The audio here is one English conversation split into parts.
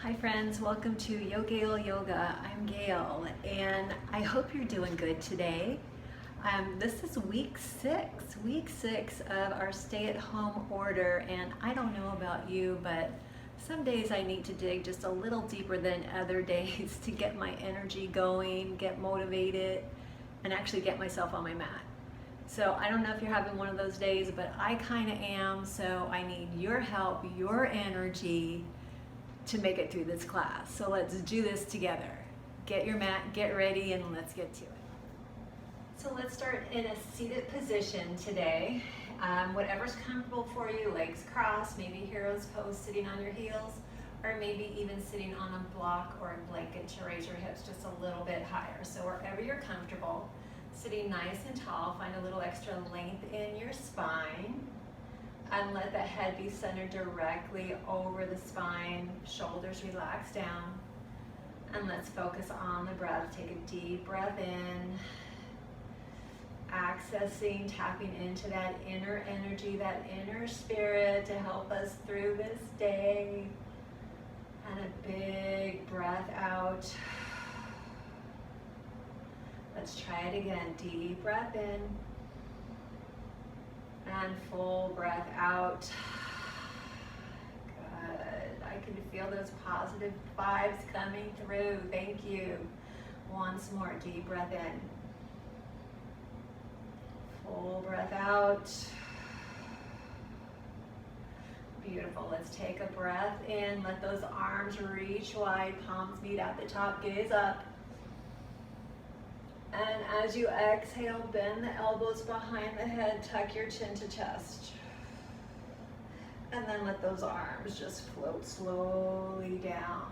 Hi friends, welcome to YoGail Yoga. I'm Gail and I hope you're doing good today. This is week six of our stay-at-home order, and I don't know about you, but some days I need to dig just a little deeper than other days to get my energy going, get motivated, and actually get myself on my mat. So I don't know if you're having one of those days, but I kind of am, so I need your help, your energy to make it through this class. So let's do this together. Get your mat, get ready, and let's get to it. So let's start in a seated position today. Whatever's comfortable for you, legs crossed, maybe hero's pose sitting on your heels, or maybe even sitting on a block or a blanket to raise your hips just a little bit higher. So wherever you're comfortable, sitting nice and tall, find a little extra length in your spine. And let the head be centered directly over the spine, shoulders relax down. And let's focus on the breath. Take a deep breath in, accessing, tapping into that inner energy, that inner spirit to help us through this day. And a big breath out. Let's try it again. Deep breath in. And full breath out. Good. I can feel those positive vibes coming through. Thank you. Once more, deep breath in. Full breath out. Beautiful. Let's take a breath in. Let those arms reach wide, palms meet at the top, gaze up. And as you exhale, bend the elbows behind the head, tuck your chin to chest. And then let those arms just float slowly down.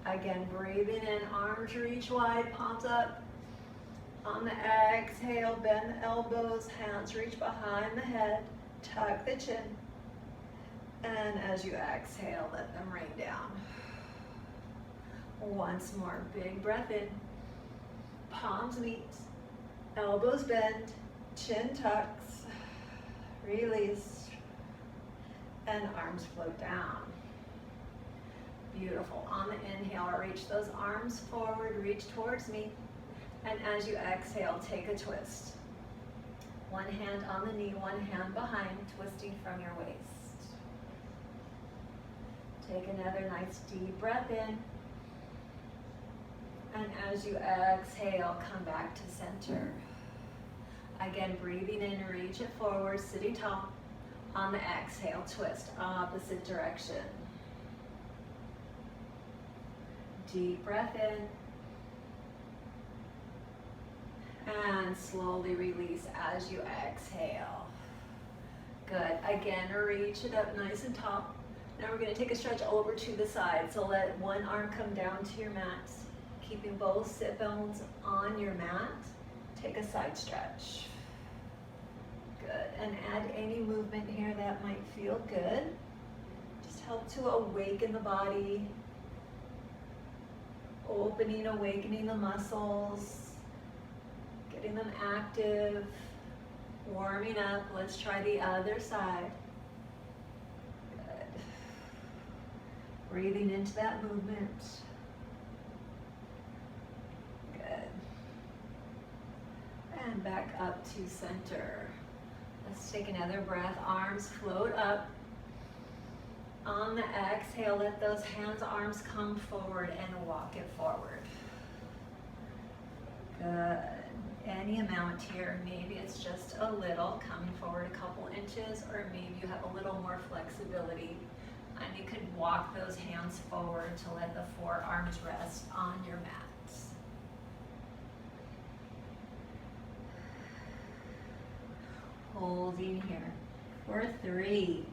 Again, breathing in, arms reach wide, palms up. On the exhale, bend the elbows, hands reach behind the head, tuck the chin. And as you exhale, let them rain down. Once more, big breath in. Palms meet, elbows bend, chin tucks, release, and arms float down. Beautiful. On the inhale, reach those arms forward, reach towards me. And as you exhale, take a twist. One hand on the knee, one hand behind, twisting from your waist. Take another nice deep breath in. And as you exhale, come back to center. Again, breathing in, reach it forward, sitting tall. On the exhale, twist, opposite direction. Deep breath in. And slowly release as you exhale. Good. Again, reach it up nice and tall. Now we're going to take a stretch over to the side. So let one arm come down to your mat. Keeping both sit bones on your mat, take a side stretch. Good, and add any movement here that might feel good. Just help to awaken the body, opening, awakening the muscles, getting them active, warming up. Let's try the other side. Good. Breathing into that movement. And back up to center. Let's take another breath. Arms float up. On the exhale, let those hands, arms come forward and walk it forward. Good. Any amount here. Maybe it's just a little, coming forward a couple inches, or maybe you have a little more flexibility. And you could walk those hands forward to let the forearms rest on your mat. Holding here for 3.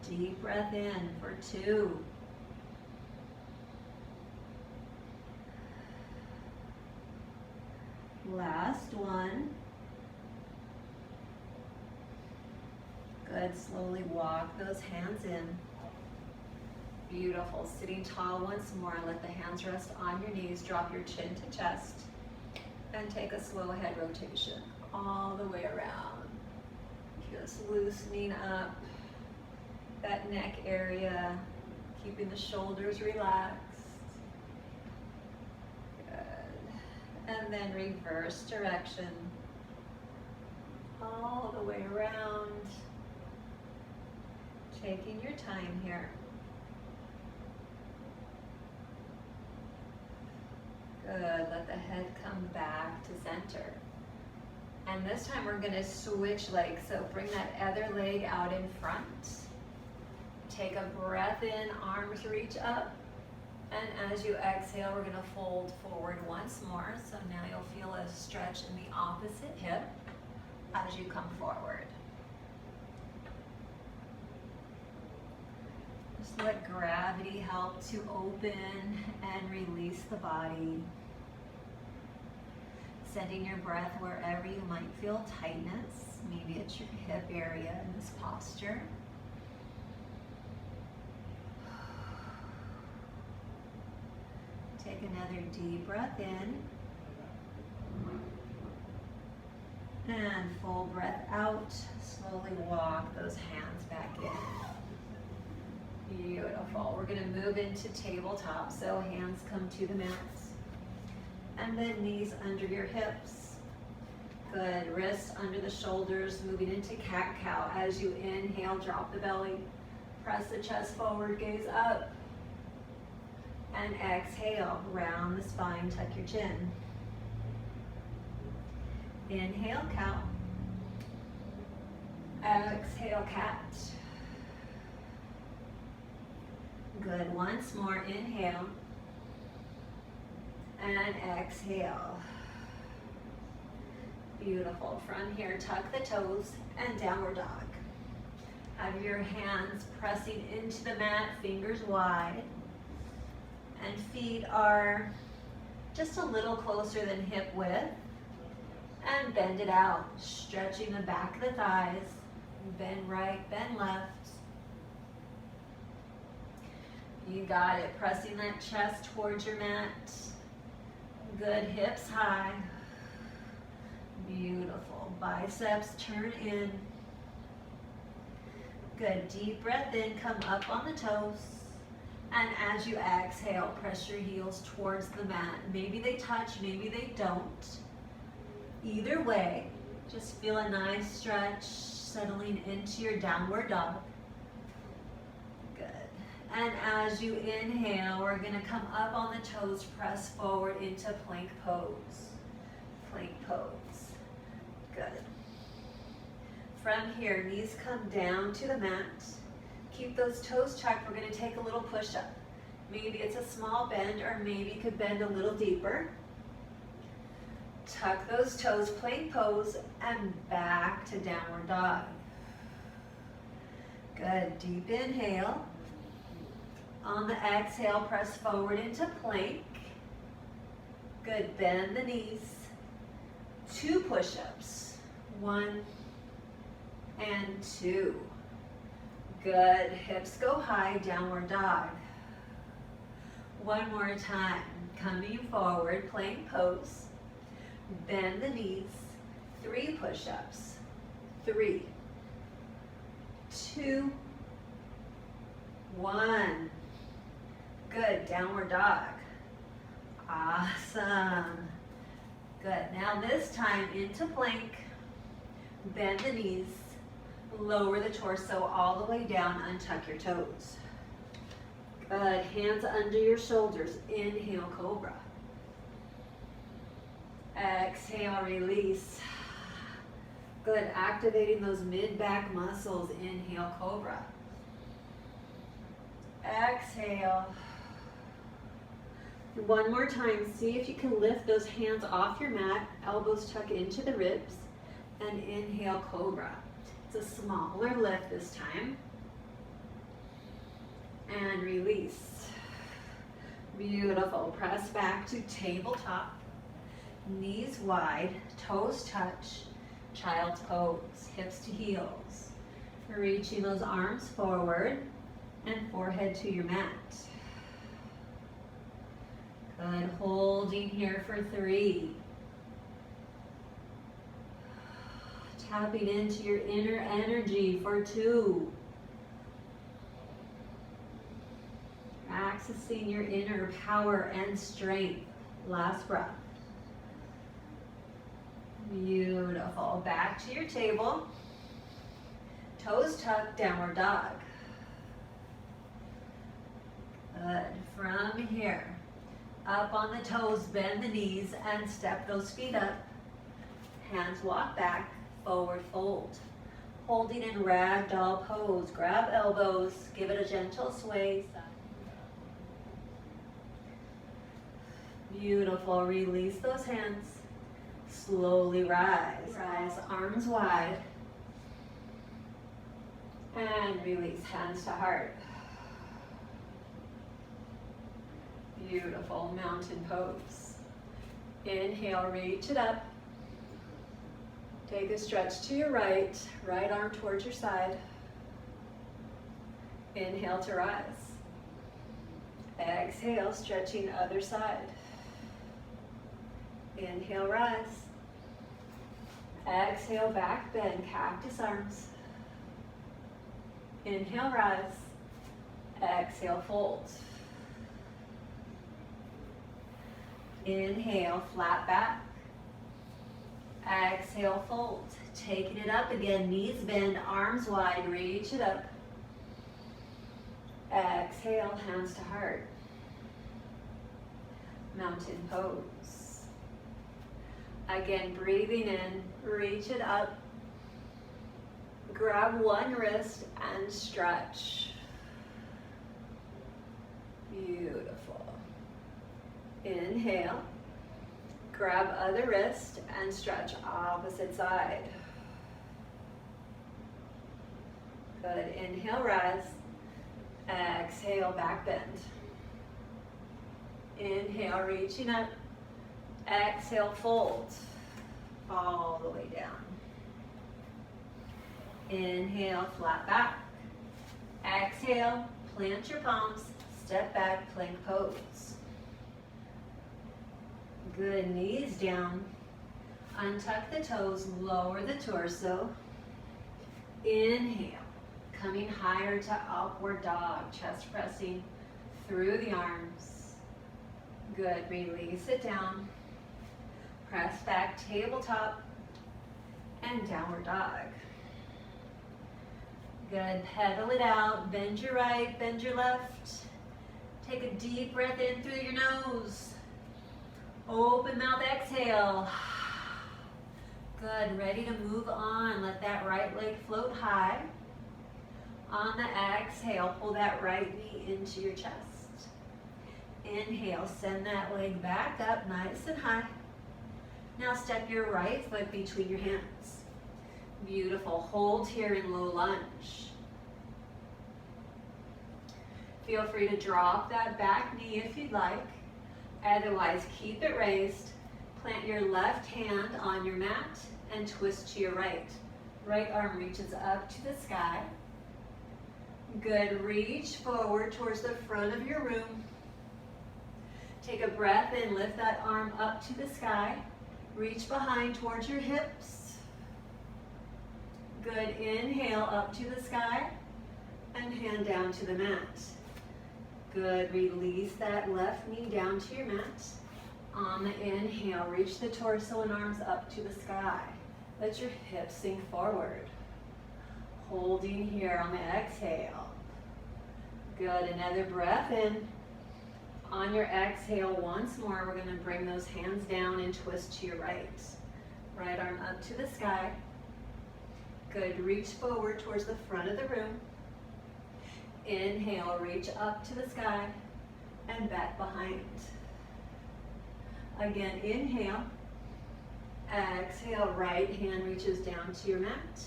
Deep breath in for 2. Last one. Good. Slowly walk those hands in. Beautiful. Sitting tall once more. Let the hands rest on your knees. Drop your chin to chest. And take a slow head rotation all the way around. Just loosening up. that neck area, keeping the shoulders relaxed. Good. And then reverse direction. All the way around. Taking your time here. Good, let the head come back to center. And this time we're gonna switch legs. So bring that other leg out in front. Take a breath in, arms reach up. And as you exhale, we're gonna fold forward once more. So now you'll feel a stretch in the opposite hip as you come forward. Just let gravity help to open and release the body. Sending your breath wherever you might feel tightness. Maybe it's your hip area in this posture. Take another deep breath in. And full breath out. Slowly walk those hands back in. Beautiful. We're going to move into tabletop. So hands come to the mats. And then knees under your hips. Good. Wrists under the shoulders, moving into cat-cow. As you inhale, drop the belly. Press the chest forward, gaze up. And exhale, round the spine, tuck your chin. Inhale, cow. Exhale, cat. Good. Once more, inhale. And exhale. Beautiful. From here, tuck the toes and downward dog. Have your hands pressing into the mat, fingers wide. And feet are just a little closer than hip width. And bend it out, stretching the back of the thighs. Bend right, bend left. You got it. Pressing that chest towards your mat. Good, hips high. Beautiful. Biceps turn in. Good, deep breath in, come up on the toes. And as you exhale, press your heels towards the mat. Maybe they touch, maybe they don't. Either way, just feel a nice stretch, settling into your downward dog. Good. And as you inhale, we're gonna come up on the toes, press forward into plank pose. Plank pose. Good. From here, knees come down to the mat. Keep those toes tucked. We're gonna take a little push-up. Maybe it's a small bend, or maybe you could bend a little deeper. Tuck those toes, plank pose, and back to downward dog. Good, deep inhale. On the exhale, press forward into plank. Good, bend the knees. 2 push-ups. 1 and 2. Good, hips go high, downward dog. One more time, coming forward, plank pose. Bend the knees, 3 push-ups. 3, 2, 1. Good, downward dog. Awesome. Good, now this time into plank. Bend the knees, lower the torso all the way down, untuck your toes. Good, hands under your shoulders. Inhale, cobra. Exhale, release. Good, activating those mid-back muscles. Inhale, cobra. Exhale. One more time, see if you can lift those hands off your mat, elbows tuck into the ribs, and inhale, cobra. It's a smaller lift this time. And release. Beautiful, press back to tabletop. Knees wide, toes touch, child's pose, hips to heels. Reaching those arms forward and forehead to your mat. Good, holding here for 3. Tapping into your inner energy for 2. accessing your inner power and strength. Last breath. Beautiful. Back to your table. Toes tucked, downward dog. Good. From here, up on the toes, bend the knees and step those feet up. Hands walk back, forward fold. Holding in ragdoll pose. Grab elbows, give it a gentle sway. Beautiful. Release those hands. Slowly rise. Rise, arms wide. And release, hands to heart. Beautiful, mountain pose. Inhale, reach it up. Take a stretch to your right arm towards your side. Inhale to rise. Exhale, stretching other side. Inhale, rise. Exhale, back bend, cactus arms. Inhale, rise. Exhale, fold. Inhale, flat back. Exhale, fold. Taking it up again, knees bend, arms wide, reach it up. Exhale, hands to heart. Mountain pose. Again, breathing in, reach it up. Grab one wrist and stretch. Beautiful. Inhale. Grab other wrist and stretch opposite side. Good. Inhale, rise. Exhale, back bend. Inhale, reaching up. Exhale, fold. All the way down. Inhale, flat back. Exhale, plant your palms. Step back, plank pose. Good, knees down. Untuck the toes, lower the torso. Inhale, coming higher to upward dog, chest pressing through the arms. Good, release it down. Press back, tabletop, and downward dog. Good, pedal it out, bend your right, bend your left. Take a deep breath in through your nose. Open mouth, exhale. Good, ready to move on. Let that right leg float high. On the exhale, pull that right knee into your chest. Inhale, send that leg back up nice and high. Now step your right foot between your hands. Beautiful, hold here in low lunge. Feel free to drop that back knee if you'd like. Otherwise, keep it raised. Plant your left hand on your mat and twist to your right. Right arm reaches up to the sky. Good, reach forward towards the front of your room. Take a breath in, lift that arm up to the sky. Reach behind towards your hips. Good, inhale up to the sky and hand down to the mat. Good, release that left knee down to your mat. On the inhale, reach the torso and arms up to the sky. Let your hips sink forward. Holding here on the exhale. Good, another breath in. On your exhale, once more, we're going to bring those hands down and twist to your right. Right arm up to the sky. Good, reach forward towards the front of the room. Inhale, reach up to the sky and back behind. Again, inhale. Exhale, right hand reaches down to your mat.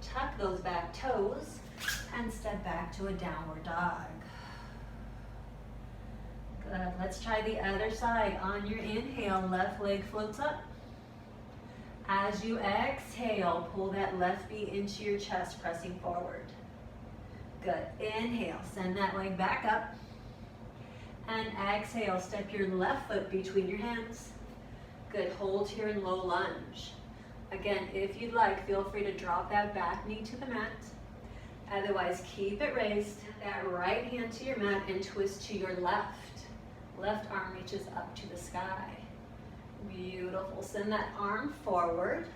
Tuck those back toes and step back to a downward dog. Good, let's try the other side. On your inhale, left leg floats up. As you exhale, pull that left knee into your chest, pressing forward. Good, inhale, send that leg back up. And exhale, step your left foot between your hands. Good, hold here in low lunge. Again, if you'd like, feel free to drop that back knee to the mat. Otherwise, keep it raised. That right hand to your mat and twist to your left. Left arm reaches up to the sky. Beautiful. Send that arm forward.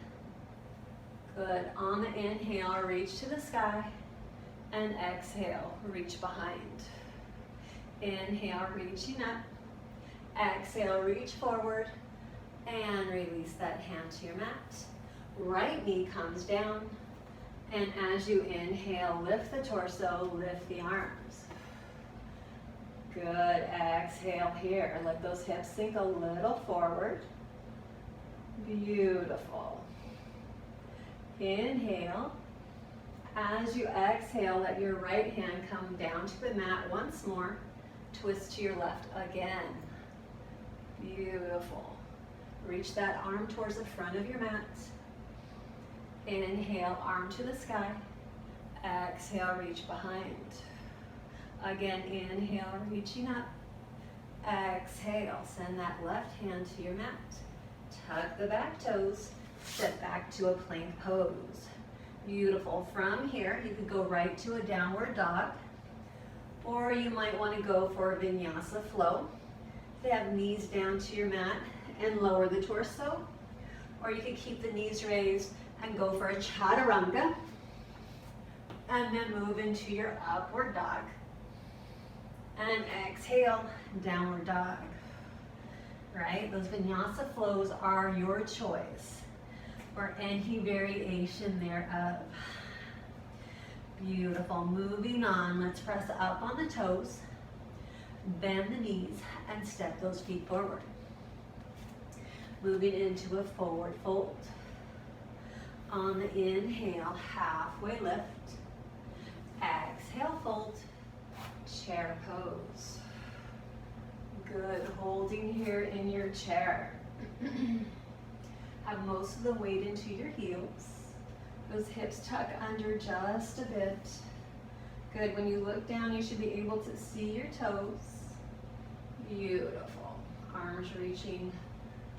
Good. On the inhale, reach to the sky. And exhale, reach behind. Inhale, reaching up. Exhale, reach forward. And release that hand to your mat. Right knee comes down. And as you inhale, lift the torso, lift the arms. Good. Exhale here. Let those hips sink a little forward. Beautiful. Inhale. As you exhale, let your right hand come down to the mat once more. Twist to your left again. Beautiful. Reach that arm towards the front of your mat. Inhale, arm to the sky. Exhale, reach behind. Again, inhale, reaching up. Exhale, send that left hand to your mat. Tuck the back toes. Step back to a plank pose. Beautiful. From here, you could go right to a downward dog, or you might want to go for a vinyasa flow. They have knees down to your mat and lower the torso, or you could keep the knees raised and go for a chaturanga, and then move into your upward dog. And exhale, downward dog. Right? Those vinyasa flows are your choice, or any variation thereof. Beautiful. Moving on, let's press up on the toes, bend the knees, and step those feet forward. Moving into a forward fold. On the inhale, halfway lift. Exhale, fold. Chair pose. Good. Holding here in your chair. Have most of the weight into your heels. Those hips tuck under just a bit. Good. When you look down, you should be able to see your toes. Beautiful. Arms reaching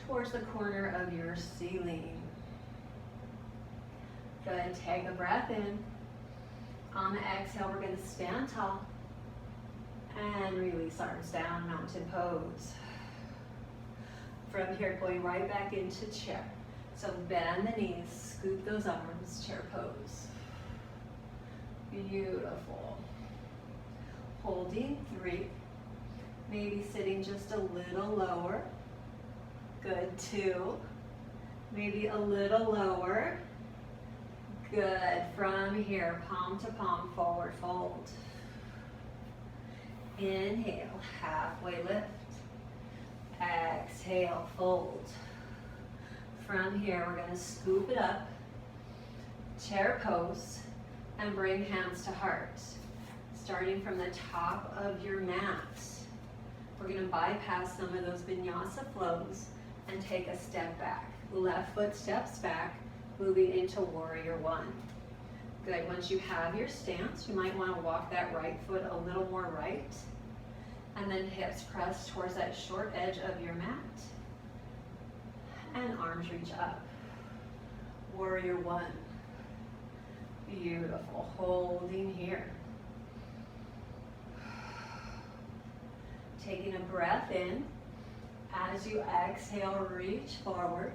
towards the corner of your ceiling. Good. Take a breath in. On the exhale, we're going to stand tall and release arms down, mountain pose. From here, going right back into chair. So bend the knees, scoop those arms, chair pose. Beautiful. Holding 3. Maybe sitting just a little lower. Good. 2. Maybe a little lower. Good. From here, palm to palm, forward fold. Inhale, halfway lift. Exhale, fold. From here, we're going to scoop it up, chair pose, and bring hands to heart. Starting from the top of your mat, we're going to bypass some of those vinyasa flows and take a step back. Left foot steps back, moving into warrior 1. Good. Once you have your stance, you might want to walk that right foot a little more right. And then hips press towards that short edge of your mat. And arms reach up. Warrior 1. Beautiful. Holding here. Taking a breath in. As you exhale, reach forward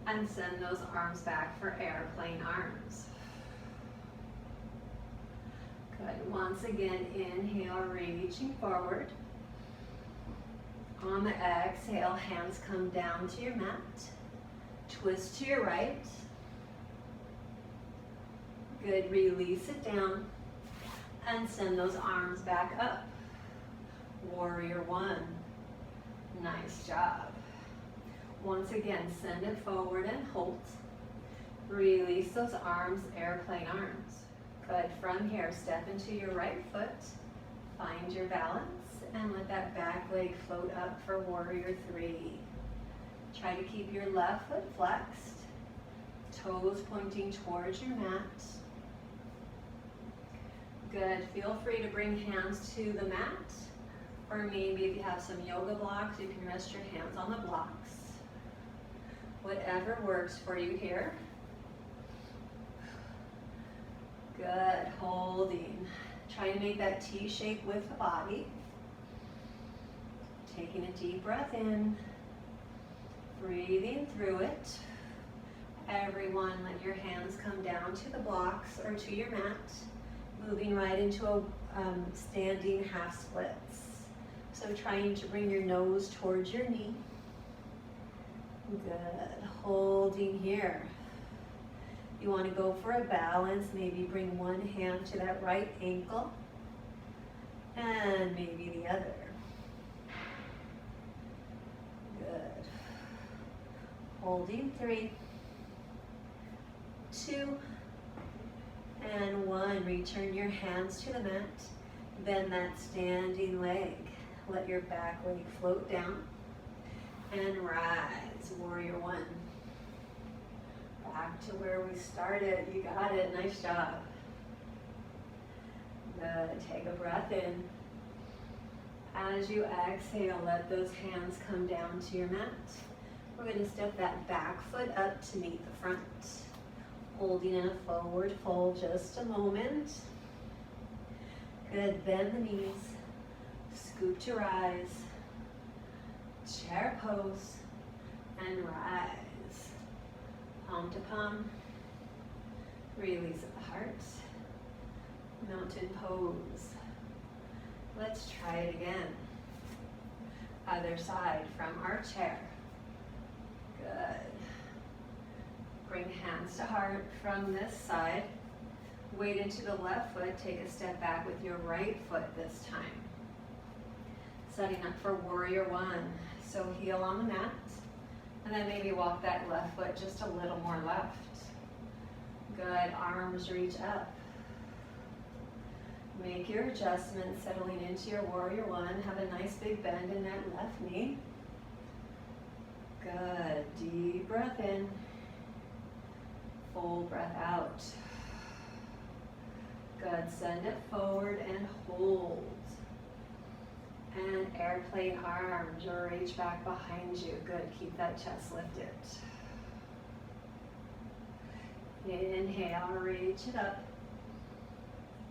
and send those arms back for airplane arms. Good. Once again, inhale, reaching forward. On the exhale, hands come down to your mat. Twist to your right. Good. Release it down and send those arms back up. Warrior 1. Nice job. Once again, send it forward and hold. Release those arms, airplane arms. Good. From here, step into your right foot. Find your balance and let that back leg float up for warrior 3. Try to keep your left foot flexed. Toes pointing towards your mat. Good. Feel free to bring hands to the mat. Or maybe if you have some yoga blocks, you can rest your hands on the blocks. Whatever works for you here. Good, holding. Trying to make that T shape with the body. Taking a deep breath in, breathing through it. Everyone, let your hands come down to the blocks or to your mat. Moving right into a standing half splits. So trying to bring your nose towards your knee. Good, holding here. You want to go for a balance, maybe bring one hand to that right ankle and maybe the other. Good. Holding 3, 2, and 1. Return your hands to the mat. Bend that standing leg. Let your back leg float down and rise. Warrior 1. Back to where we started. You got it. Nice job. Good. Take a breath in. As you exhale, let those hands come down to your mat. We're going to step that back foot up to meet the front. Holding in a forward fold just a moment. Good. Bend the knees. Scoop to rise. Chair pose. And rise. Palm to palm. Release at the heart. Mountain pose. Let's try it again. Other side from our chair. Good. Bring hands to heart from this side. Weight into the left foot. Take a step back with your right foot this time. Setting up for warrior 1. So heel on the mat. And then maybe walk that left foot just a little more left. Good, arms reach up. Make your adjustment, settling into your warrior 1. Have a nice big bend in that left knee. Good, deep breath in. Full breath out. Good, send it forward and hold. And airplane arms, or reach back behind you. Good, keep that chest lifted. Inhale, reach it up.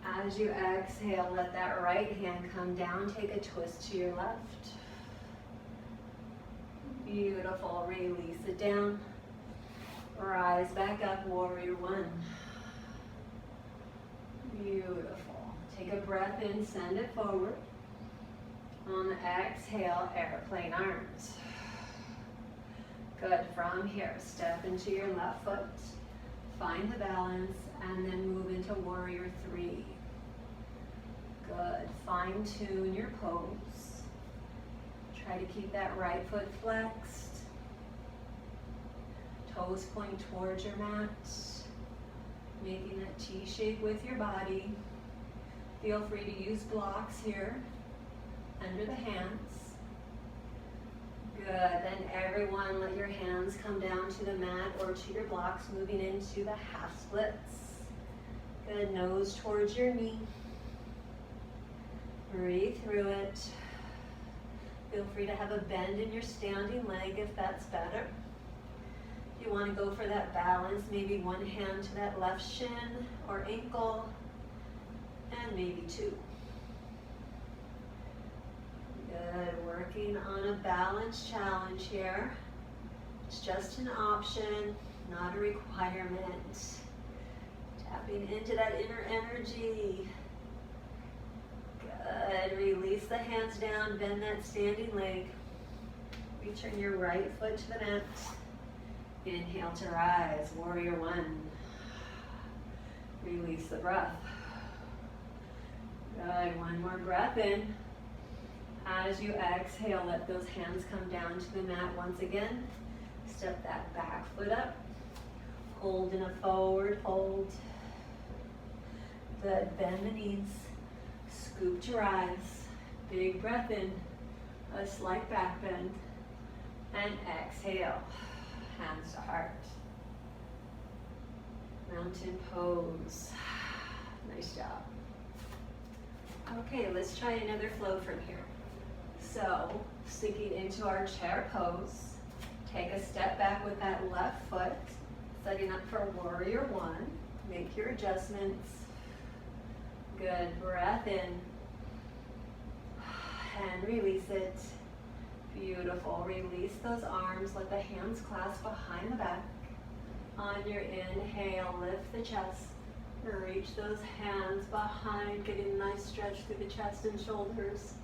As you exhale, let that right hand come down. Take a twist to your left. Beautiful, release it down. Rise back up, warrior 1. Beautiful. Take a breath in, send it forward. On the exhale, airplane arms. Good, from here, step into your left foot, find the balance, and then move into warrior 3. Good, fine tune your pose. Try to keep that right foot flexed. Toes point towards your mat. Making that T shape with your body. Feel free to use blocks here. Under the hands. Good, then everyone let your hands come down to the mat or to your blocks, moving into the half splits. Good, nose towards your knee. Breathe through it. Feel free to have a bend in your standing leg if that's better. If you want to go for that balance, maybe one hand to that left shin or ankle, and maybe 2. Good, working on a balance challenge here. It's just an option, not a requirement. Tapping into that inner energy. Good, release the hands down, bend that standing leg. Return your right foot to the mat. Inhale to rise, warrior 1. Release the breath. Good, one more breath in. As you exhale, let those hands come down to the mat once again. Step that back foot up. Hold in a forward fold. Good, bend the knees. Scoop to rise. Big breath in. A slight back bend. And exhale. Hands to heart. Mountain pose. Nice job. Okay, let's try another flow from here. So, sinking into our chair pose. Take a step back with that left foot. Setting up for warrior 1. Make your adjustments. Good, breath in. And release it. Beautiful. Release those arms. Let the hands clasp behind the back. On your inhale, lift the chest. Reach those hands behind, getting a nice stretch through the chest and shoulders.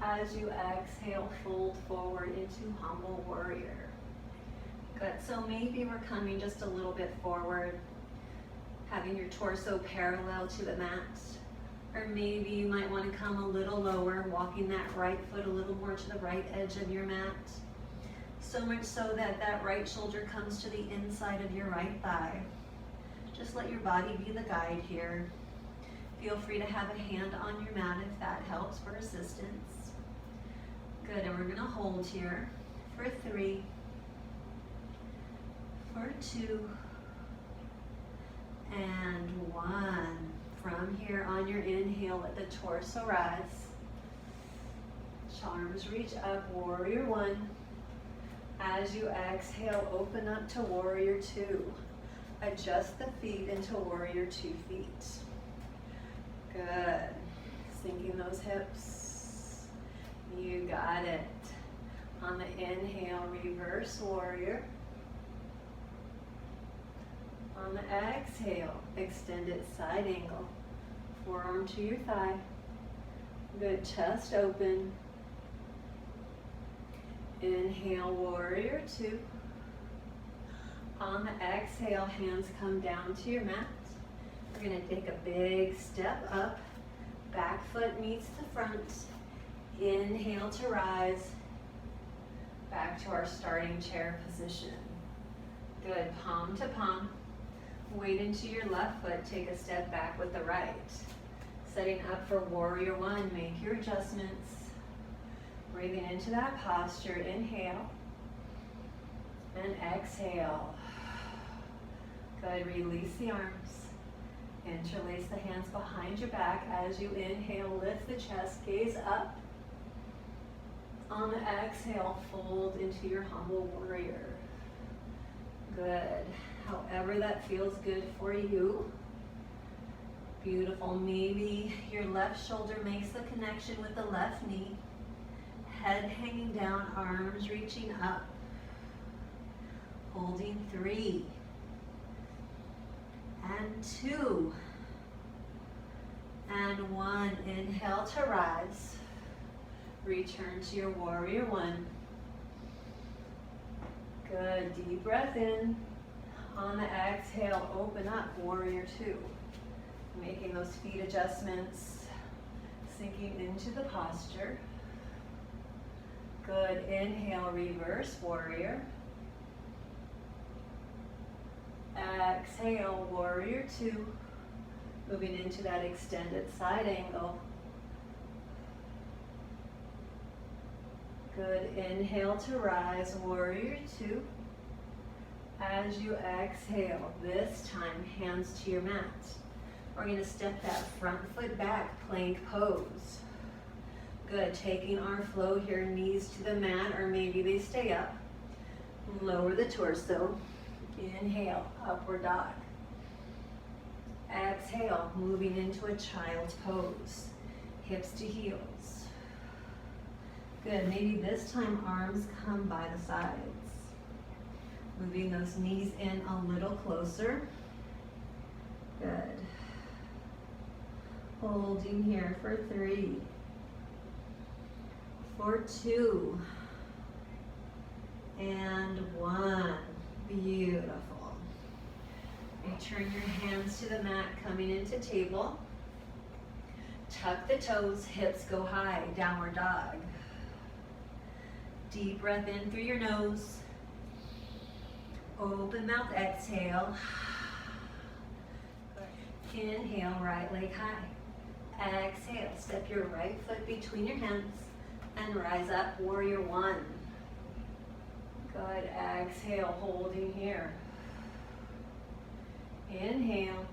As you exhale, fold forward into humble warrior. Good. So maybe we're coming just a little bit forward, having your torso parallel to the mat. Or maybe you might want to come a little lower, walking that right foot a little more to the right edge of your mat. So much so that that right shoulder comes to the inside of your right thigh. Just let your body be the guide here. Feel free to have a hand on your mat if that helps for assistance. Good, and we're gonna hold here for 3, for 2, and 1. From here on your inhale, let the torso rise. Arms reach up, warrior 1. As you exhale, open up to warrior 2. Adjust the feet into warrior 2 feet. Good. Sinking those hips. You got it. On the inhale, reverse warrior. On the exhale, extended side angle. Forearm to your thigh. Good, chest open. Inhale, warrior 2. On the exhale, hands come down to your mat. We're going to take a big step up. Back foot meets the front. Inhale to rise. Back to our starting chair position. Good, palm to palm. Weight into your left foot, take a step back with the right. Setting up for warrior 1, make your adjustments. Breathing into that posture, inhale. And exhale. Good, release the arms. Interlace the hands behind your back. As you inhale, lift the chest, gaze up. On the exhale, fold into your humble warrior. Good. However that feels good for you. Beautiful. Maybe your left shoulder makes the connection with the left knee. Head hanging down, arms reaching up. Holding 3. And 2. And 1. Inhale to rise. Return to your warrior 1. Good. Deep breath in. On the exhale, open up, warrior 2. Making those feet adjustments, sinking into the posture. Good, inhale, reverse warrior. Exhale, warrior 2. Moving into that extended side angle. Good, inhale to rise, warrior 2. As you exhale, this time, hands to your mat. We're going to step that front foot back, plank pose. Good, taking our flow here, knees to the mat, or maybe they stay up. Lower the torso. Inhale, upward dog. Exhale, moving into a child's pose. Hips to heels. Good, maybe this time arms come by the sides. Moving those knees in a little closer. Good. Holding here for 3. For 2. And 1. Beautiful. Return your hands to the mat, coming into table. Tuck the toes, hips go high, downward dog. Deep breath in through your nose. Open mouth, exhale. Inhale, right leg high. Exhale, step your right foot between your hands and rise up, warrior 1. Good, exhale, holding here. Inhale.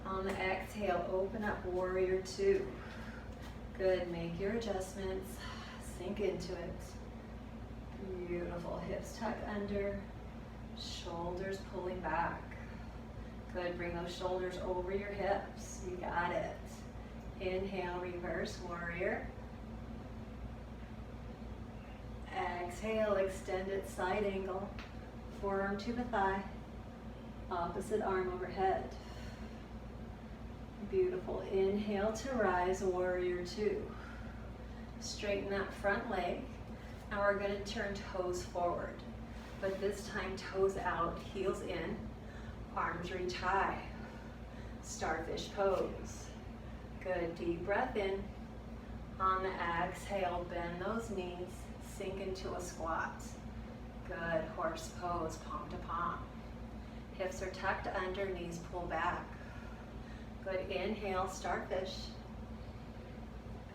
On the exhale, open up, warrior 2. Good, make your adjustments, sink into it. Beautiful, hips tuck under. Shoulders pulling back. Good, bring those shoulders over your hips. You got it. Inhale, reverse warrior. Exhale, extended side angle. Forearm to the thigh. Opposite arm overhead. Beautiful. Inhale to rise, warrior two. Straighten that front leg. Now we're going to turn toes forward. But this time toes out, heels in. Arms reach high. Starfish pose. Good, deep breath in. On the exhale, bend those knees, sink into a squat. Good, horse pose, palm to palm. Hips are tucked under, knees pull back. Good, inhale, starfish.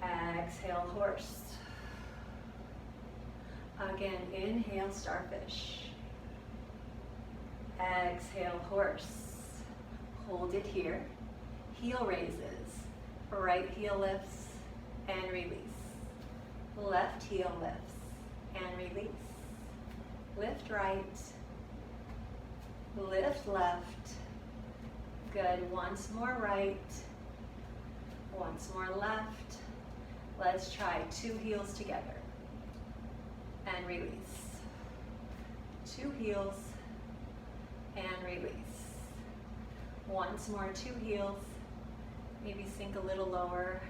Exhale, horse. Again, inhale, starfish. Exhale, horse. Hold it here. Heel raises. Right heel lifts and release. Left heel lifts and release. Lift right. Lift left. Good. Once more right. Once more left. Let's try two heels together. And release. Two heels and release. Once more, two heels. Maybe sink a little lower.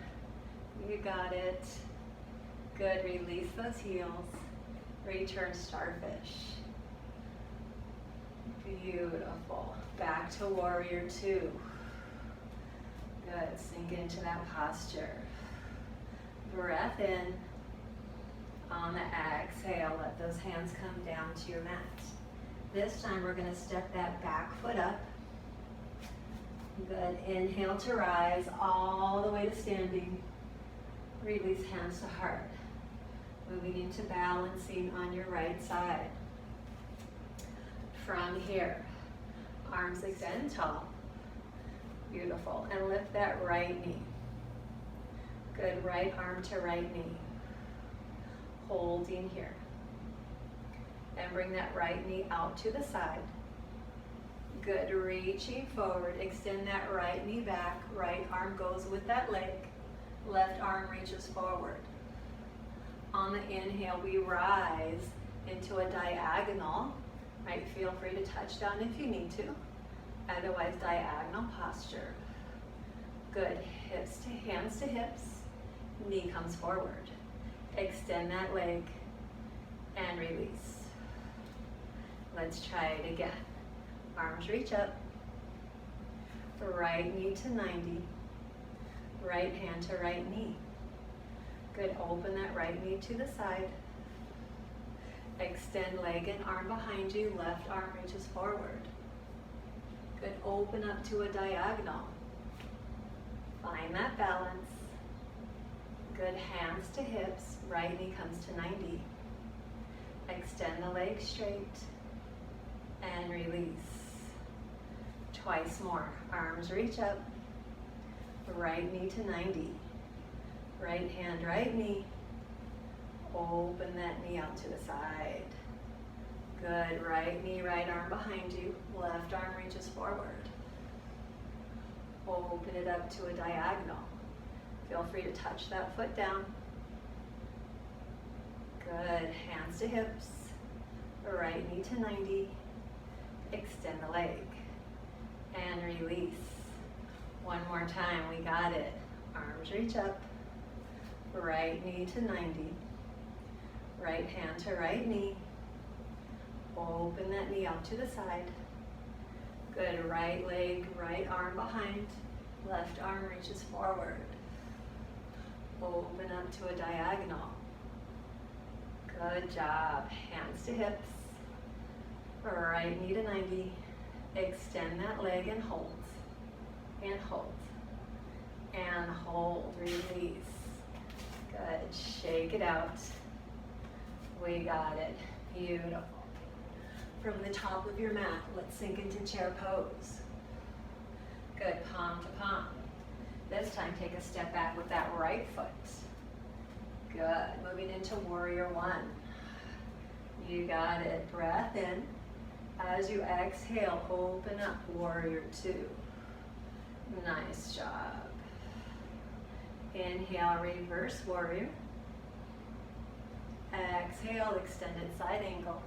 You got it. Good, release those heels. Return starfish. Beautiful. Back to warrior two. Good, sink into that posture. Breath in. On the exhale, let those hands come down to your mat. This time we're going to step that back foot up. Good. Inhale to rise all the way to standing. Release hands to heart. Moving into balancing on your right side. From here, arms extend tall. Beautiful. And lift that right knee. Good. Right arm to right knee. Holding here. And bring that right knee out to the side. Good, reaching forward, extend that right knee back, right arm goes with that leg, left arm reaches forward. On the inhale, we rise into a diagonal, right? Feel free to touch down if you need to, otherwise diagonal posture. Good, hands to hips, knee comes forward. Extend that leg and release. Let's try it again. Arms reach up, right knee to 90, right hand to right knee. Good, open that right knee to the side. Extend leg and arm behind you, left arm reaches forward. Good, open up to a diagonal. Find that balance. Good, hands to hips, right knee comes to 90. Extend the leg straight and release. Twice more. Arms reach up. Right knee to 90. Right hand, right knee. Open that knee out to the side. Good. Right knee, right arm behind you. Left arm reaches forward. Open it up to a diagonal. Feel free to touch that foot down. Good. Hands to hips. Right knee to 90. Extend the leg. And release. One more time, we got it. Arms reach up. Right knee to 90. Right hand to right knee. Open that knee out to the side. Good, right leg, right arm behind. Left arm reaches forward. Open up to a diagonal. Good job. Hands to hips. Right knee to 90. Extend that leg and hold. And hold. And hold. Release. Good. Shake it out. We got it. Beautiful. From the top of your mat, let's sink into chair pose. Good. Palm to palm. This time, take a step back with that right foot. Good. Moving into warrior one. You got it. Breath in. As you exhale, open up, warrior two. Nice job. Inhale, reverse warrior. Exhale, extended side angle.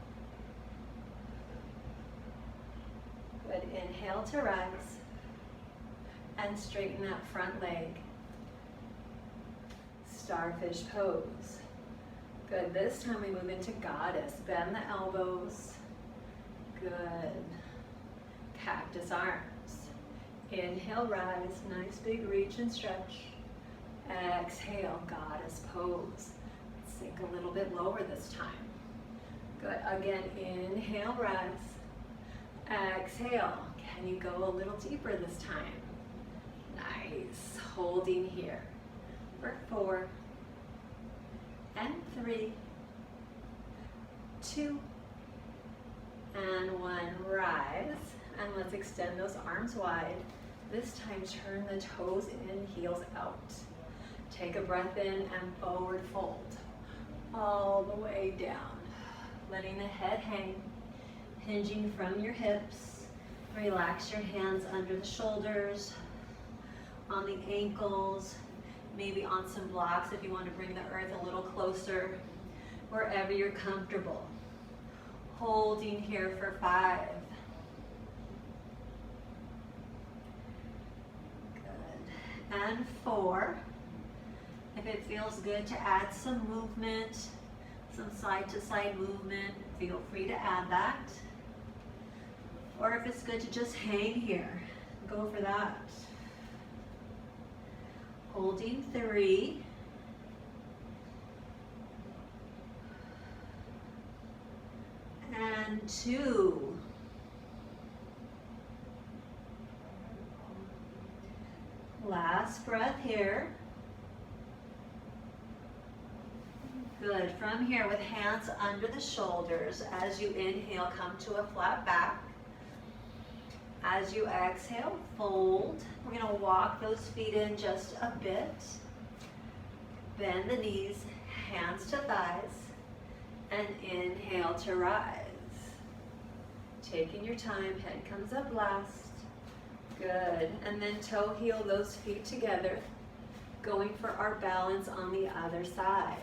Good, inhale to rise. And straighten that front leg. Starfish pose. Good, this time we move into goddess. Bend the elbows. Good. Cactus arms. Inhale, rise. Nice big reach and stretch. Exhale, goddess pose. Sink a little bit lower this time. Good, again, inhale, rise. Exhale, can you go a little deeper this time? Nice, holding here for 4 and 3, 2 and 1. Rise, and let's extend those arms wide. This time turn the toes in, heels out. Take a breath in and forward fold all the way down, letting the head hang, hinging from your hips. Relax your hands under the shoulders, on the ankles, maybe on some blocks if you want to bring the earth a little closer, wherever you're comfortable. Holding here for 5. Good. And 4. If it feels good to add some movement, some side to side movement, feel free to add that. Or if it's good to just hang here, go for that. Holding 3. And 2. Last breath here. Good. From here, with hands under the shoulders, as you inhale, come to a flat back. As you exhale, fold. We're going to walk those feet in just a bit. Bend the knees, hands to thighs, and inhale to rise. Taking your time, head comes up last. Good. And then toe heel those feet together, going for our balance on the other side.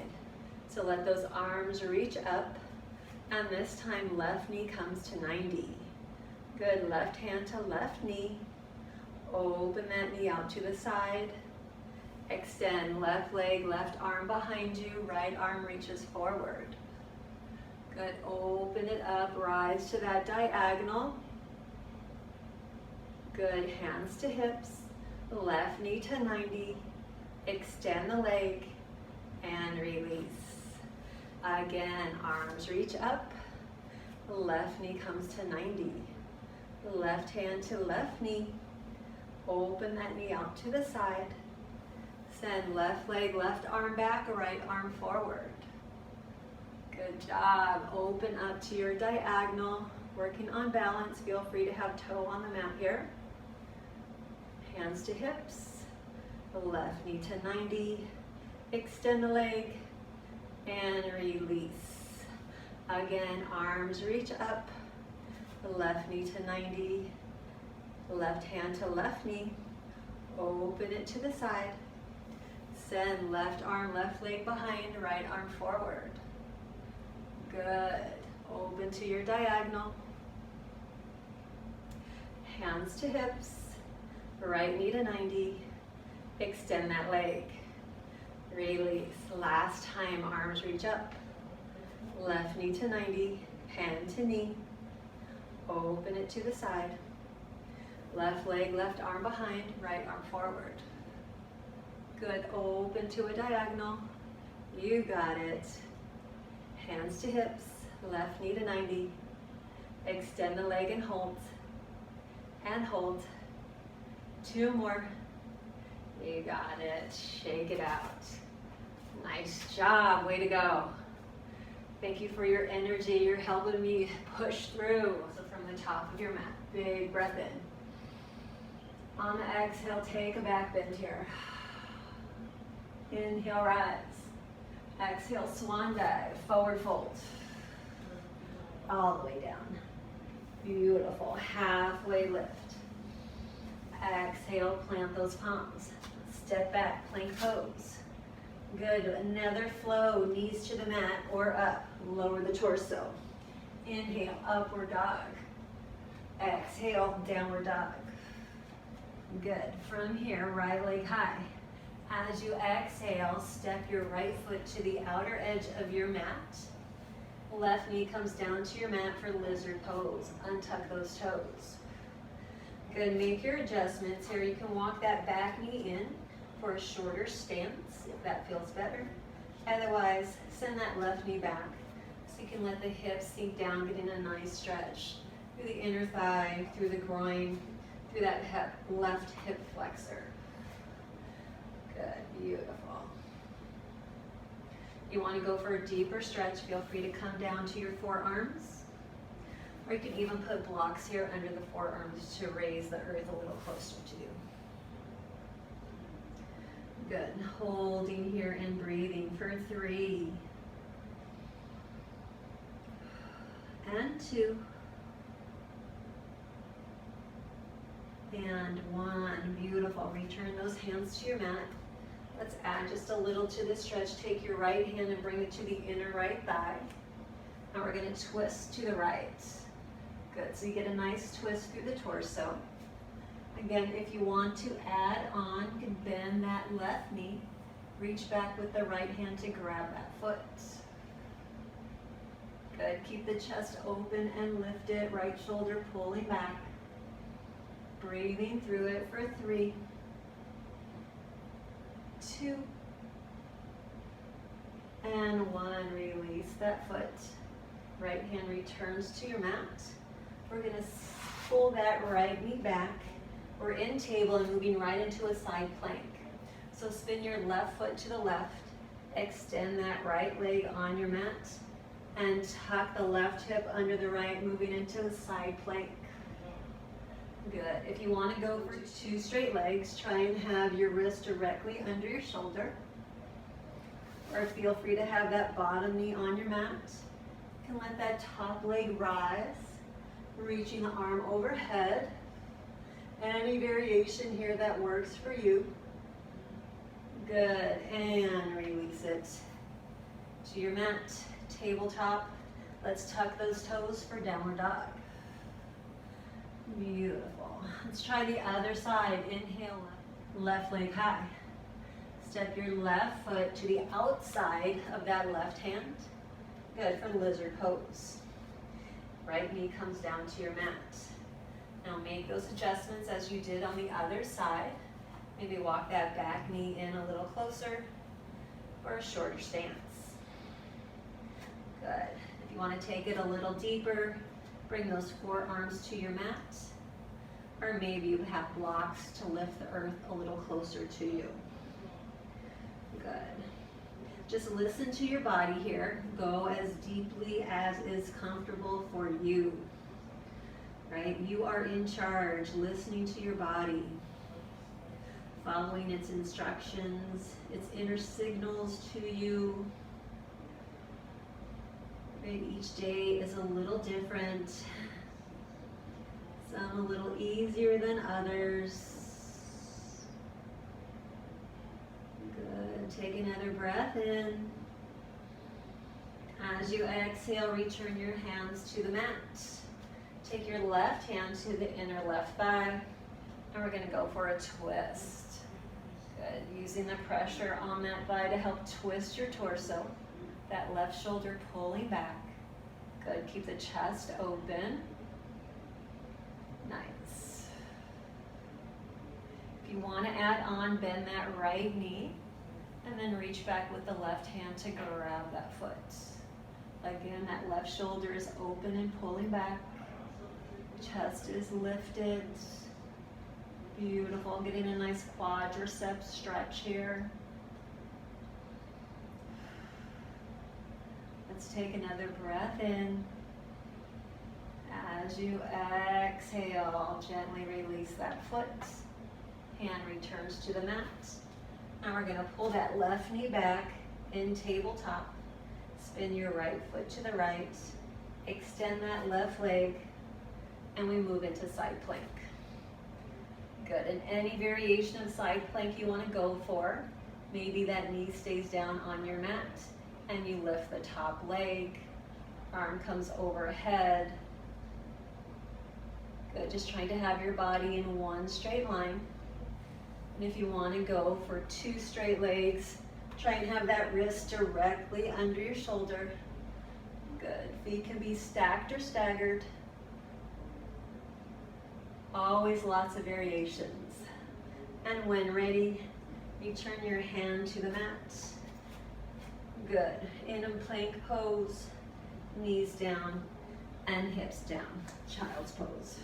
So let those arms reach up, and this time left knee comes to 90. Good, left hand to left knee. Open that knee out to the side. Extend left leg, left arm behind you, right arm reaches forward. Good, open it up, rise to that diagonal. Good, hands to hips, left knee to 90. Extend the leg and release. Again, arms reach up, left knee comes to 90. Left hand to left knee, open that knee out to the side. Send left leg, left arm back, right arm forward. Good job. Open up to your diagonal, working on balance. Feel free to have toe on the mat here. Hands to hips, left knee to 90. Extend the leg and release. Again, arms reach up, left knee to 90, left hand to left knee, open it to the side, send left arm, left leg behind, right arm forward. Good, open to your diagonal, hands to hips, right knee to 90, extend that leg, release. Last time, arms reach up, left knee to 90, hand to knee, open it to the side, left leg, left arm behind, right arm forward. Good, open to a diagonal, you got it. Hands to hips, left knee to 90, extend the leg and hold, 2 more, you got it, shake it out. Nice job, way to go. Thank you for your energy. You're helping me push through. So from the top of your mat, big breath in. On the exhale, take a back bend here. Inhale, rise. Exhale, swan dive, forward fold. All the way down. Beautiful, halfway lift. Exhale, plant those palms. step back, plank pose. Good, another flow, knees to the mat or up, lower the torso. Inhale, upward dog. Exhale, downward dog. Good, from here, right leg high. As you exhale, step your right foot to the outer edge of your mat. Left knee comes down to your mat for lizard pose. Untuck those toes. Good, make your adjustments here. You can walk that back knee in for a shorter stance, if that feels better. Otherwise, send that left knee back so you can let the hips sink down, getting a nice stretch through the inner thigh, through the groin, through that left hip flexor. Good, beautiful. You want to go for a deeper stretch, feel free to come down to your forearms, or you can even put blocks here under the forearms to raise the earth a little closer to you. Good, holding here and breathing for 3, and 2, and 1. Beautiful. Return those hands to your mat. Let's add just a little to the stretch. Take your right hand and bring it to the inner right thigh. Now we're going to twist to the right. Good. So you get a nice twist through the torso. Again, if you want to add on, you can bend that left knee. Reach back with the right hand to grab that foot. Good. Keep the chest open and lift it. Right shoulder pulling back. Breathing through it for 3, 2, and 1. Release that foot. Right hand returns to your mat. We're going to pull that right knee back. We're in table and moving right into a side plank. So spin your left foot to the left. Extend that right leg on your mat. And tuck the left hip under the right, moving into a side plank. Good. If you want to go for 2 straight legs, try and have your wrist directly under your shoulder. Or feel free to have that bottom knee on your mat. You can let that top leg rise, reaching the arm overhead. Any variation here that works for you. Good. And release it to your mat, tabletop. Let's tuck those toes for downward dog. Beautiful. Let's try the other side. Inhale, left leg high. Step your left foot to the outside of that left hand. Good, for lizard pose. Right knee comes down to your mat. Now make those adjustments as you did on the other side. Maybe walk that back knee in a little closer for a shorter stance. Good. If you want to take it a little deeper, bring those forearms to your mat, or maybe you have blocks to lift the earth a little closer to you. Good. Just listen to your body here. Go as deeply as is comfortable for you. Right? You are in charge, listening to your body, following its instructions, its inner signals to you. Right? Each day is a little different. Some a little easier than others. Good. Take another breath in. As you exhale, return your hands to the mat. Take your left hand to the inner left thigh, and we're going to go for a twist. Good. Using the pressure on that thigh to help twist your torso. That left shoulder pulling back. Good. Keep the chest open. Nice. If you want to add on, bend that right knee, and then reach back with the left hand to grab that foot. Again, that left shoulder is open and pulling back. Chest is lifted. Beautiful. Getting a nice quadricep stretch here. Let's take another breath in. As you exhale, gently release that foot. Hand returns to the mat. Now we're going to pull that left knee back in tabletop. Spin your right foot to the right. Extend that left leg. And we move into side plank. Good, and any variation of side plank you want to go for, maybe that knee stays down on your mat and you lift the top leg, arm comes overhead. Good, just trying to have your body in one straight line. And if you want to go for 2 straight legs, try and have that wrist directly under your shoulder. Good, feet can be stacked or staggered. Always lots of variations. And when ready, return your hand to the mat. Good, in a plank pose, knees down and hips down, child's pose.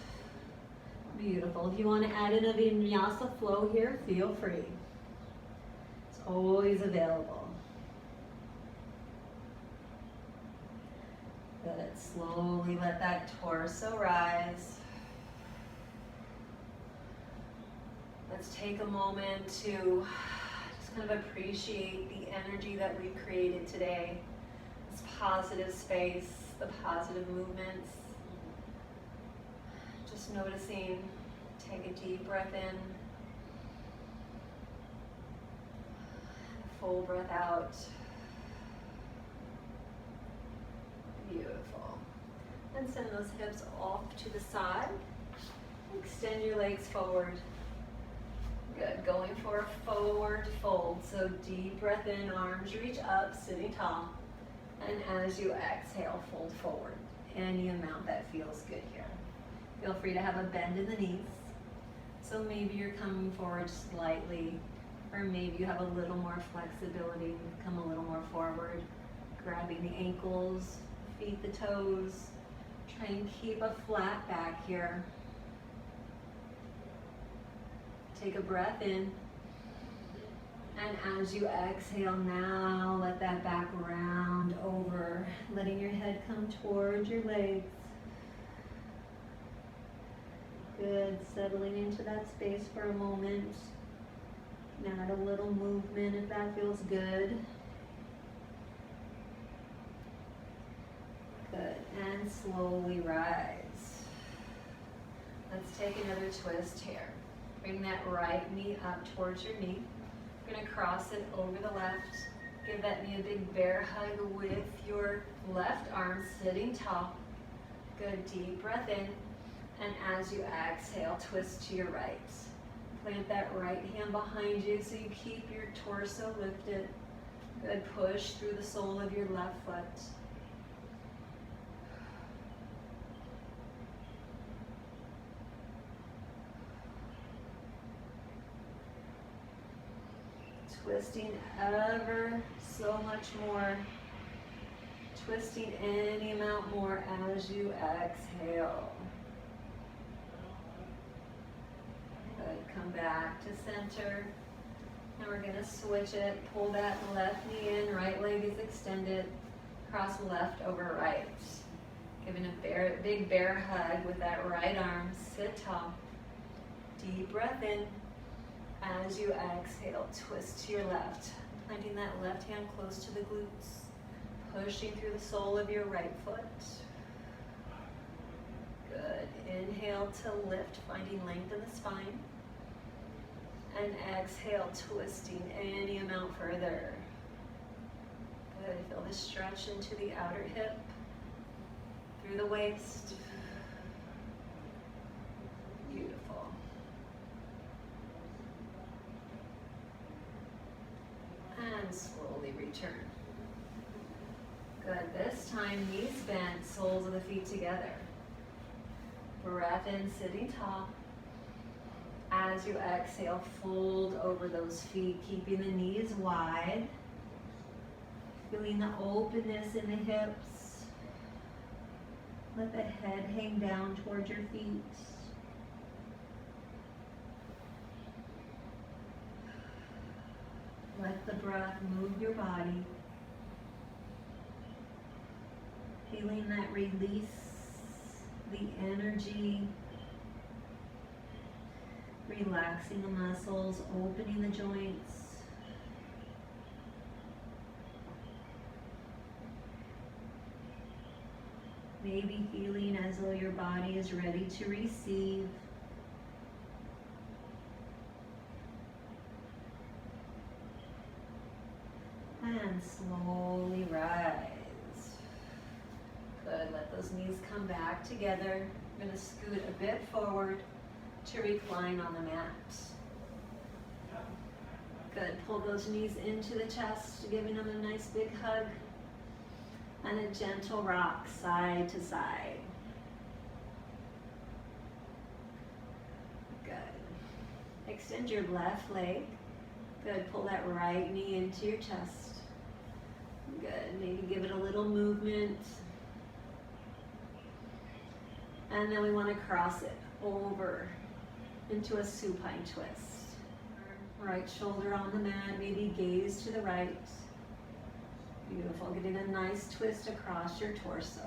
Beautiful. If you want to add in a vinyasa flow here, feel free. It's always available. Good. Slowly let that torso rise. Let's take a moment to just kind of appreciate the energy that we've created today. This positive space, the positive movements. Just noticing, take a deep breath in, full breath out. Beautiful. And send those hips off to the side. Extend your legs forward. Good, going for a forward fold. So deep breath in, arms reach up, sitting tall. And as you exhale, fold forward. Any amount that feels good here. Feel free to have a bend in the knees. So maybe you're coming forward slightly, or maybe you have a little more flexibility, come a little more forward, grabbing the ankles, feet the toes. Try and keep a flat back here. Take a breath in. And as you exhale now, let that back round over, letting your head come towards your legs. Good, settling into that space for a moment. Add a little movement if that feels good. Good, and slowly rise. Let's take another twist here. Bring that right knee up towards your knee. You're going to cross it over the left. Give that knee a big bear hug with your left arm sitting tall. Good, deep breath in. And as you exhale, twist to your right. Plant that right hand behind you so you keep your torso lifted. Good, push through the sole of your left foot. Twisting ever so much more. Twisting any amount more as you exhale. Good, come back to center. And we're gonna switch it. Pull that left knee in, right leg is extended. Cross left over right. Giving a big bear hug with that right arm. Sit tall. Deep breath in. As you exhale, twist to your left. Planting that left hand close to the glutes. Pushing through the sole of your right foot. Good. Inhale to lift, finding length in the spine. And exhale, twisting any amount further. Good. Feel the stretch into the outer hip, through the waist. Beautiful. And slowly return. Good. This time, knees bent, soles of the feet together. Breath in, sitting tall. As you exhale, fold over those feet, keeping the knees wide. Feeling the openness in the hips. Let the head hang down towards your feet. Let the breath move your body. Feeling that release, the energy. Relaxing the muscles, opening the joints. Maybe feeling as though your body is ready to receive. And slowly rise. Good, let those knees come back together. You're going to scoot a bit forward to recline on the mat. Good, pull those knees into the chest, giving them a nice big hug. And a gentle rock side to side. Good. Extend your left leg. Good, pull that right knee into your chest. Good, maybe give it a little movement. And then we want to cross it over into a supine twist. Right shoulder on the mat, maybe gaze to the right. Beautiful, getting a nice twist across your torso.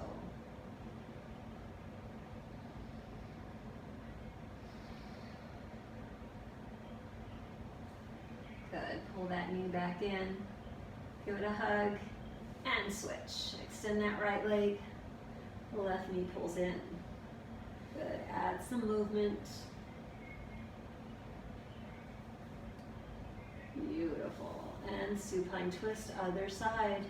Good, pull that knee back in, give it a hug, and switch. Extend that right leg, the left knee pulls in. Good, add some movement. Beautiful. And supine twist, other side.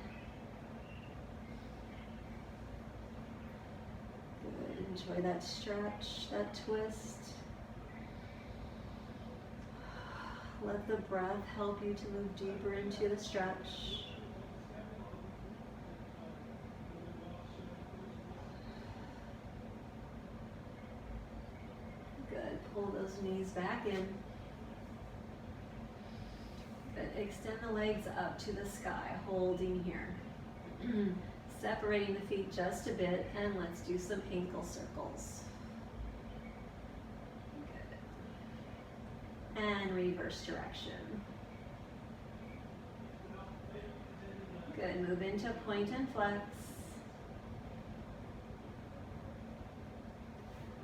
Good, enjoy that stretch, that twist. Let the breath help you to move deeper into the stretch. Good, pull those knees back in. Extend the legs up to the sky, holding here. Separating the feet just a bit, and let's do some ankle circles. Good. And reverse direction. Good, move into point and flex.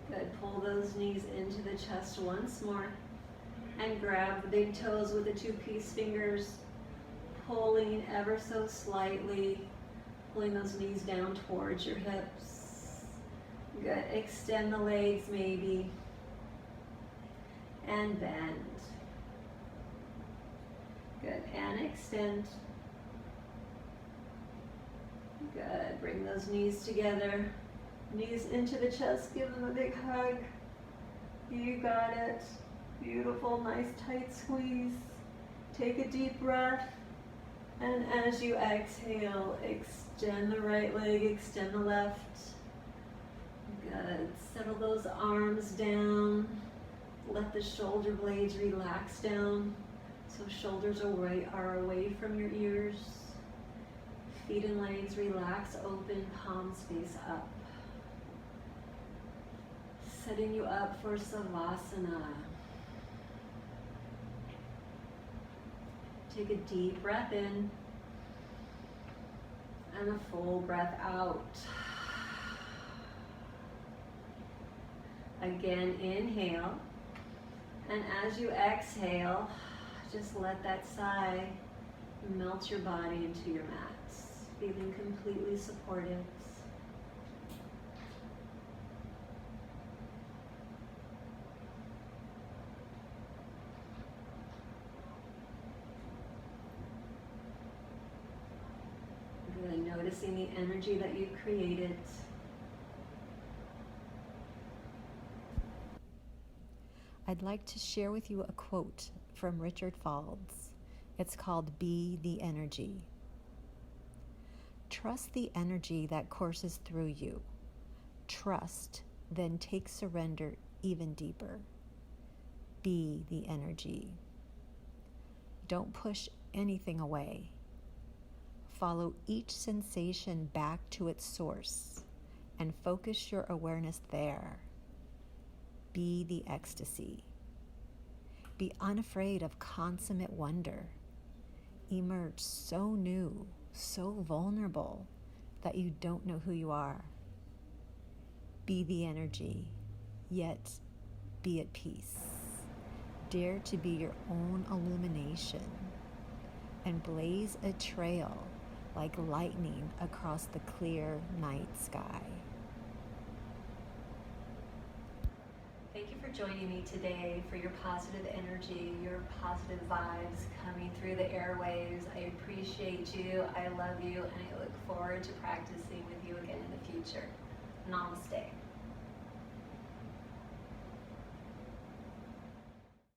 Good, pull those knees into the chest once more. And grab the big toes with the two peace fingers, pulling ever so slightly, pulling those knees down towards your hips. Good, extend the legs maybe, and bend. Good, and extend. Good, bring those knees together, knees into the chest, give them a big hug. You got it. Beautiful, nice tight squeeze. Take a deep breath. And as you exhale, extend the right leg, extend the left. Good. Settle those arms down. Let the shoulder blades relax down so shoulders are away from your ears. Feet and legs relax open, palms face up. Setting you up for Savasana. Take a deep breath in and a full breath out. Again, inhale. And as you exhale, just let that sigh melt your body into your mats, feeling completely supported. Noticing the energy that you created. I'd like to share with you a quote from Richard Falls. It's called Be the Energy. Trust the energy that courses through you. Trust, then take surrender even deeper. Be the energy. Don't push anything away. Follow each sensation back to its source and focus your awareness there. Be the ecstasy. Be unafraid of consummate wonder. Emerge so new, so vulnerable that you don't know who you are. Be the energy, yet be at peace. Dare to be your own illumination and blaze a trail like lightning across the clear night sky. Thank you for joining me today, for your positive energy, your positive vibes coming through the airwaves. I appreciate you, I love you, and I look forward to practicing with you again in the future. Namaste.